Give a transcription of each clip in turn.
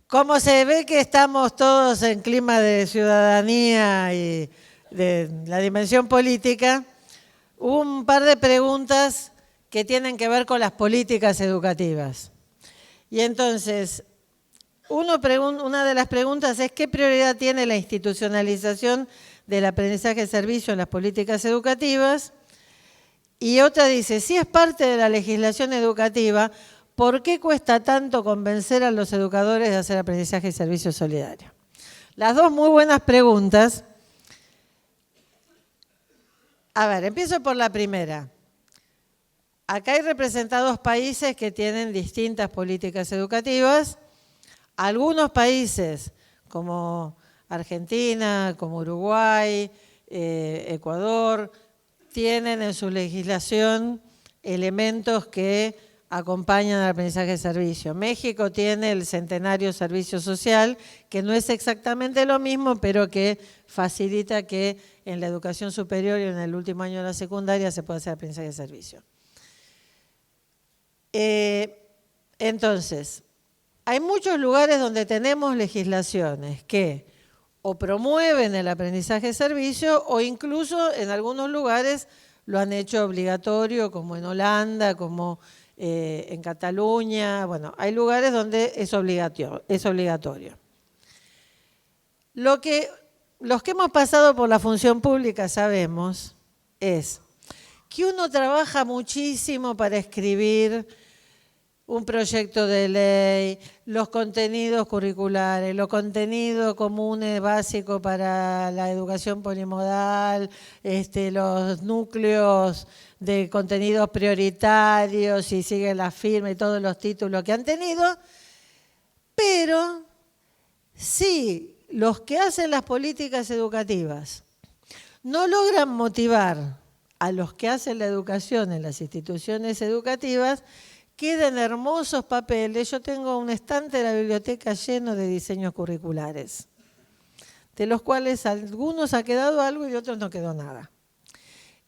Como se ve que estamos todos en clima de ciudadanía y de la dimensión política, hubo un par de preguntas que tienen que ver con las políticas educativas. Y entonces, una de las preguntas es ¿qué prioridad tiene la institucionalización del aprendizaje de servicio en las políticas educativas? Y otra dice, si es parte de la legislación educativa, ¿por qué cuesta tanto convencer a los educadores de hacer aprendizaje y servicio solidario? Las dos muy buenas preguntas. A ver, empiezo por la primera. Acá hay representados países que tienen distintas políticas educativas. Algunos países, como Argentina, como Uruguay, Ecuador, tienen en su legislación elementos que acompañan al aprendizaje de servicio. México tiene el Centenario Servicio Social, que no es exactamente lo mismo, pero que facilita que en la educación superior y en el último año de la secundaria se pueda hacer aprendizaje de servicio. Entonces, hay muchos lugares donde tenemos legislaciones que o promueven el aprendizaje de servicio o incluso en algunos lugares lo han hecho obligatorio, como en Holanda, como en Cataluña. Bueno, hay lugares donde es obligatorio. Los que hemos pasado por la función pública sabemos es que uno trabaja muchísimo para escribir un proyecto de ley, los contenidos curriculares, los contenidos comunes básicos para la educación polimodal, los núcleos de contenidos prioritarios y sigue la firma y todos los títulos que han tenido, pero si los que hacen las políticas educativas no logran motivar a los que hacen la educación en las instituciones educativas, quedan hermosos papeles. Yo tengo un estante de la biblioteca lleno de diseños curriculares, de los cuales algunos ha quedado algo y de otros no quedó nada.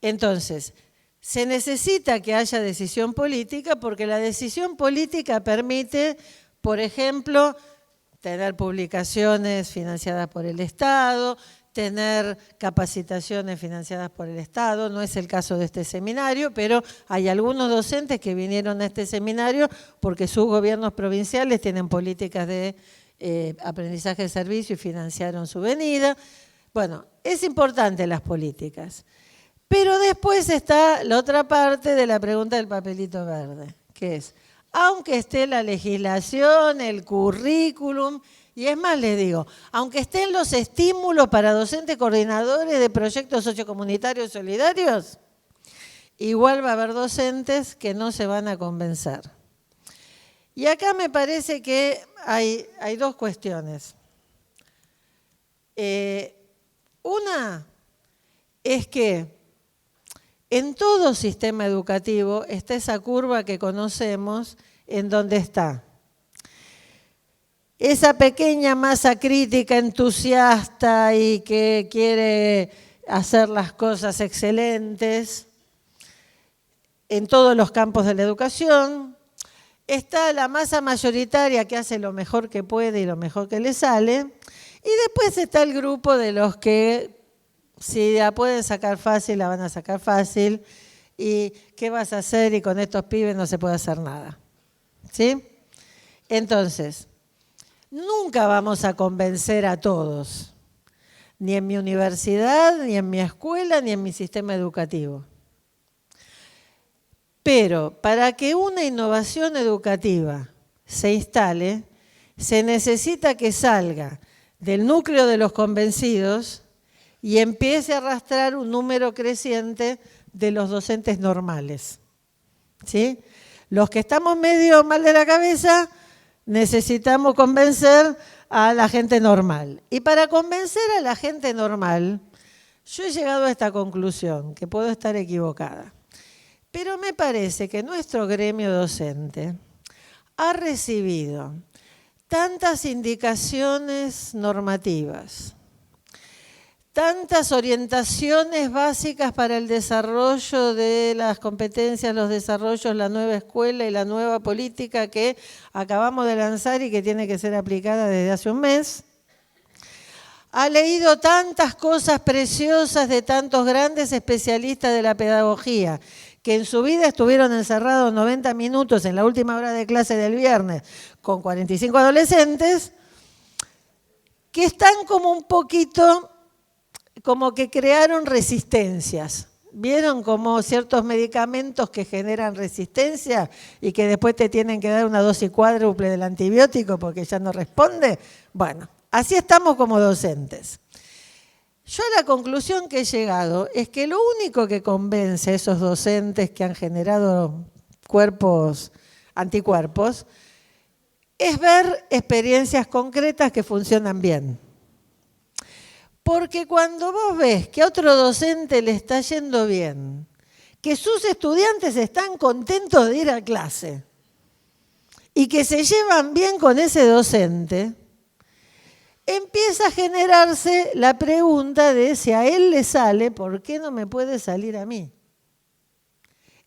Entonces, se necesita que haya decisión política porque la decisión política permite, por ejemplo, tener publicaciones financiadas por el Estado, tener capacitaciones financiadas por el Estado. No es el caso de este seminario, pero hay algunos docentes que vinieron a este seminario porque sus gobiernos provinciales tienen políticas de aprendizaje de servicio y financiaron su venida. Bueno, es importante las políticas. Pero después está la otra parte de la pregunta del papelito verde, que es, aunque esté la legislación, el currículum, y es más, les digo, aunque estén los estímulos para docentes coordinadores de proyectos sociocomunitarios solidarios, igual va a haber docentes que no se van a convencer. Y acá me parece que hay dos cuestiones. Una es que en todo sistema educativo está esa curva que conocemos en donde está esa pequeña masa crítica, entusiasta y que quiere hacer las cosas excelentes en todos los campos de la educación. Está la masa mayoritaria que hace lo mejor que puede y lo mejor que le sale. Y después está el grupo de los que si la pueden sacar fácil, la van a sacar fácil. ¿Y qué vas a hacer? Y con estos pibes no se puede hacer nada. ¿Sí? Entonces, nunca vamos a convencer a todos, ni en mi universidad, ni en mi escuela, ni en mi sistema educativo. Pero para que una innovación educativa se instale, se necesita que salga del núcleo de los convencidos y empiece a arrastrar un número creciente de los docentes normales. ¿Sí? Los que estamos medio mal de la cabeza, necesitamos convencer a la gente normal. Y para convencer a la gente normal, yo he llegado a esta conclusión, que puedo estar equivocada. Pero me parece que nuestro gremio docente ha recibido tantas indicaciones normativas, tantas orientaciones básicas para el desarrollo de las competencias, los desarrollos, la nueva escuela y la nueva política que acabamos de lanzar y que tiene que ser aplicada desde hace un mes. Ha leído tantas cosas preciosas de tantos grandes especialistas de la pedagogía que en su vida estuvieron encerrados 90 minutos en la última hora de clase del viernes con 45 adolescentes, que están como un poquito, como que crearon resistencias. ¿Vieron como ciertos medicamentos que generan resistencia y que después te tienen que dar una dosis cuádruple del antibiótico porque ya no responde? Bueno, así estamos como docentes. Yo a la conclusión que he llegado es que lo único que convence a esos docentes que han generado anticuerpos, es ver experiencias concretas que funcionan bien. Porque cuando vos ves que a otro docente le está yendo bien, que sus estudiantes están contentos de ir a clase y que se llevan bien con ese docente, empieza a generarse la pregunta de si a él le sale, ¿por qué no me puede salir a mí?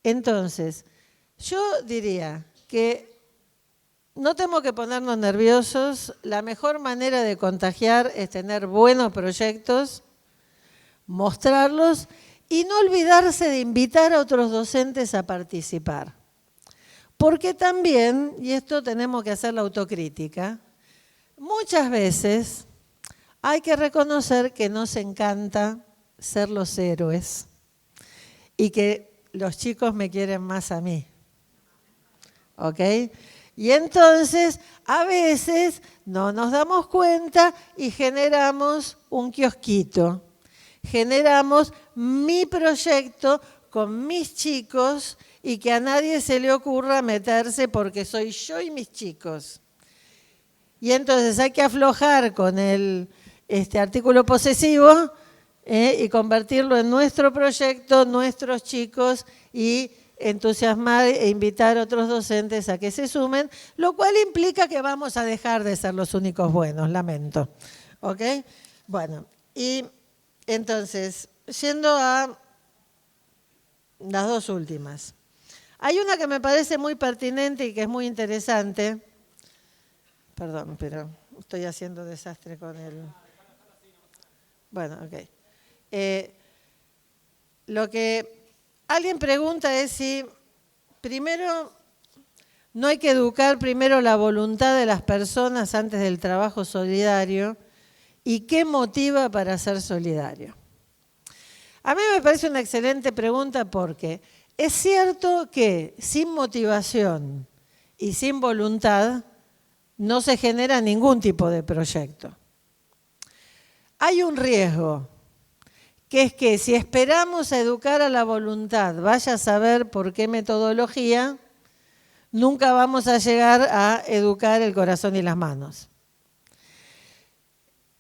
Entonces, yo diría que no tenemos que ponernos nerviosos. La mejor manera de contagiar es tener buenos proyectos, mostrarlos y no olvidarse de invitar a otros docentes a participar. Porque también, y esto tenemos que hacer la autocrítica, muchas veces hay que reconocer que nos encanta ser los héroes y que los chicos me quieren más a mí. ¿Ok? Y entonces, a veces no nos damos cuenta y generamos un kiosquito. Generamos mi proyecto con mis chicos y que a nadie se le ocurra meterse porque soy yo y mis chicos. Y entonces hay que aflojar con el artículo posesivo y convertirlo en nuestro proyecto, nuestros chicos y entusiasmar e invitar a otros docentes a que se sumen, lo cual implica que vamos a dejar de ser los únicos buenos, lamento. ¿Ok? Bueno, y entonces, yendo a las dos últimas. Hay una que me parece muy pertinente y que es muy interesante. Perdón, pero estoy haciendo desastre con el... Bueno, ok. Lo que alguien pregunta es si primero no hay que educar primero la voluntad de las personas antes del trabajo solidario y qué motiva para ser solidario. A mí me parece una excelente pregunta porque es cierto que sin motivación y sin voluntad no se genera ningún tipo de proyecto. Hay un riesgo, que es que si esperamos a educar a la voluntad, vaya a saber por qué metodología, nunca vamos a llegar a educar el corazón y las manos.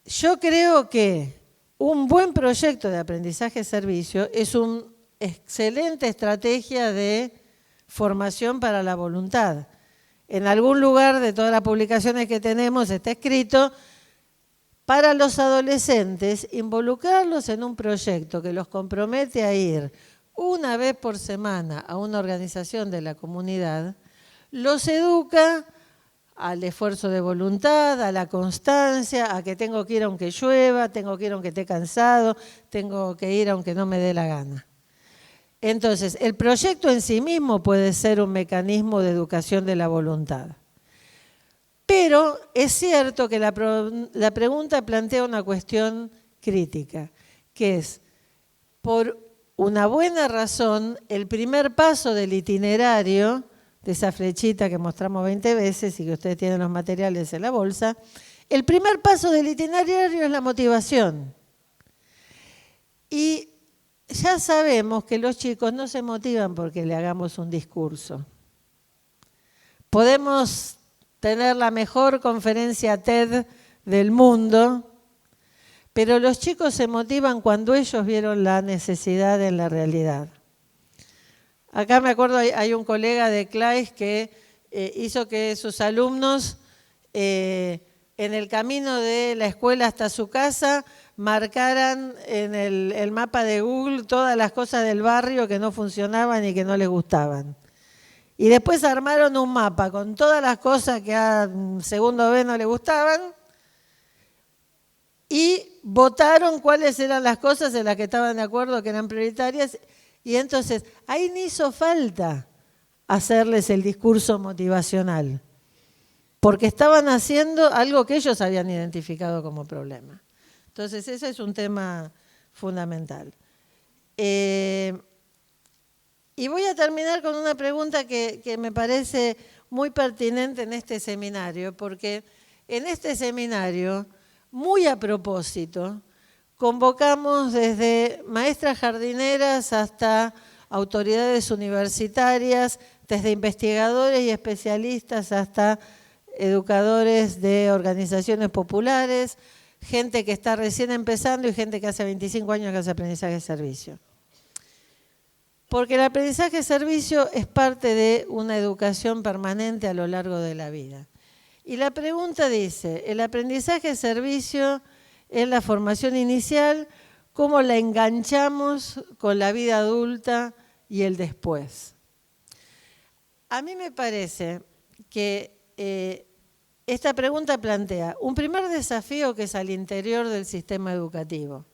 Yo creo que un buen proyecto de aprendizaje-servicio es una excelente estrategia de formación para la voluntad. En algún lugar de todas las publicaciones que tenemos está escrito, para los adolescentes, involucrarlos en un proyecto que los compromete a ir una vez por semana a una organización de la comunidad, los educa al esfuerzo de voluntad, a la constancia, a que tengo que ir aunque llueva, tengo que ir aunque esté cansado, tengo que ir aunque no me dé la gana. Entonces, el proyecto en sí mismo puede ser un mecanismo de educación de la voluntad. Pero es cierto que la pregunta plantea una cuestión crítica, que es, por una buena razón, el primer paso del itinerario, de esa flechita que mostramos 20 veces y que ustedes tienen los materiales en la bolsa, el primer paso del itinerario es la motivación. Y ya sabemos que los chicos no se motivan porque le hagamos un discurso. Podemos tener la mejor conferencia TED del mundo, pero los chicos se motivan cuando ellos vieron la necesidad en la realidad. Acá me acuerdo, hay un colega de CLAIS que hizo que sus alumnos en el camino de la escuela hasta su casa marcaran en el mapa de Google todas las cosas del barrio que no funcionaban y que no les gustaban. Y después armaron un mapa con todas las cosas que a segundo B no le gustaban y votaron cuáles eran las cosas en las que estaban de acuerdo que eran prioritarias. Y entonces ahí no hizo falta hacerles el discurso motivacional, porque estaban haciendo algo que ellos habían identificado como problema. Entonces ese es un tema fundamental. Y voy a terminar con una pregunta que me parece muy pertinente en este seminario, porque en este seminario, muy a propósito, convocamos desde maestras jardineras hasta autoridades universitarias, desde investigadores y especialistas hasta educadores de organizaciones populares, gente que está recién empezando y gente que hace 25 años que hace aprendizaje de servicio. Porque el aprendizaje de servicio es parte de una educación permanente a lo largo de la vida. Y la pregunta dice, el aprendizaje de servicio es la formación inicial, ¿cómo la enganchamos con la vida adulta y el después? A mí me parece que esta pregunta plantea un primer desafío que es al interior del sistema educativo,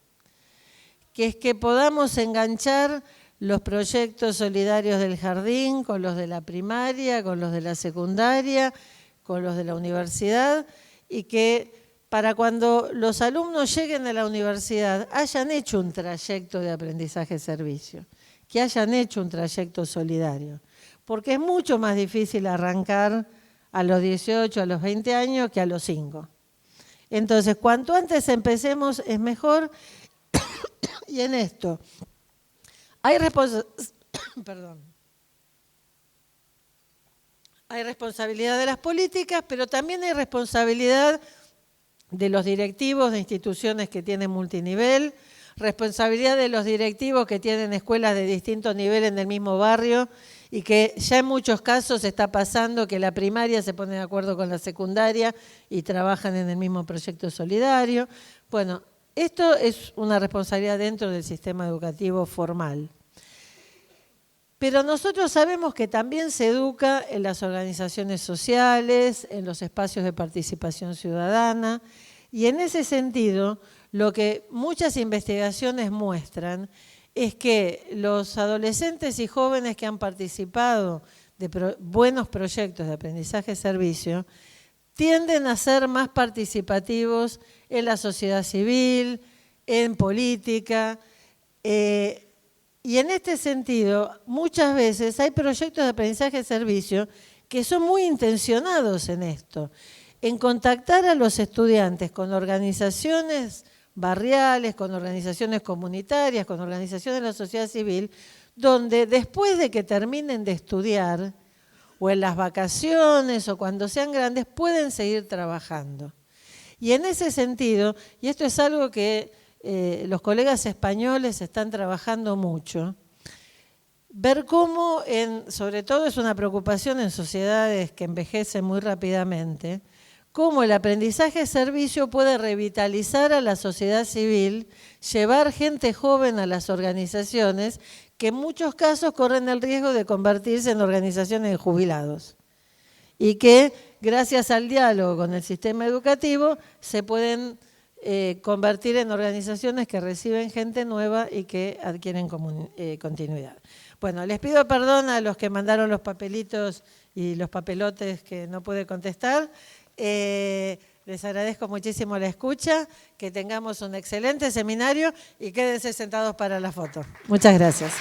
que es que podamos enganchar los proyectos solidarios del jardín con los de la primaria, con los de la secundaria, con los de la universidad, y que para cuando los alumnos lleguen a la universidad hayan hecho un trayecto de aprendizaje-servicio, que hayan hecho un trayecto solidario, porque es mucho más difícil arrancar a los 18, a los 20 años que a los 5. Entonces, cuanto antes empecemos es mejor, y en esto hay responsabilidad de las políticas, pero también hay responsabilidad de los directivos de instituciones que tienen multinivel, responsabilidad de los directivos que tienen escuelas de distinto nivel en el mismo barrio y que ya en muchos casos está pasando que la primaria se pone de acuerdo con la secundaria y trabajan en el mismo proyecto solidario. Bueno, esto es una responsabilidad dentro del sistema educativo formal. Pero nosotros sabemos que también se educa en las organizaciones sociales, en los espacios de participación ciudadana, y en ese sentido, lo que muchas investigaciones muestran es que los adolescentes y jóvenes que han participado de buenos proyectos de aprendizaje-servicio tienden a ser más participativos en la sociedad civil, en política, y en este sentido, muchas veces hay proyectos de aprendizaje-servicio que son muy intencionados en esto, en contactar a los estudiantes con organizaciones barriales, con organizaciones comunitarias, con organizaciones de la sociedad civil, donde después de que terminen de estudiar, o en las vacaciones, o cuando sean grandes, pueden seguir trabajando. Y en ese sentido, y esto es algo que los colegas españoles están trabajando mucho, ver cómo, sobre todo es una preocupación en sociedades que envejecen muy rápidamente, cómo el aprendizaje de servicio puede revitalizar a la sociedad civil, llevar gente joven a las organizaciones que en muchos casos corren el riesgo de convertirse en organizaciones de jubilados y que gracias al diálogo con el sistema educativo se pueden convertir en organizaciones que reciben gente nueva y que adquieren continuidad. Bueno, les pido perdón a los que mandaron los papelitos y los papelotes que no pude contestar. Les agradezco muchísimo la escucha, que tengamos un excelente seminario y quédense sentados para la foto. Muchas gracias.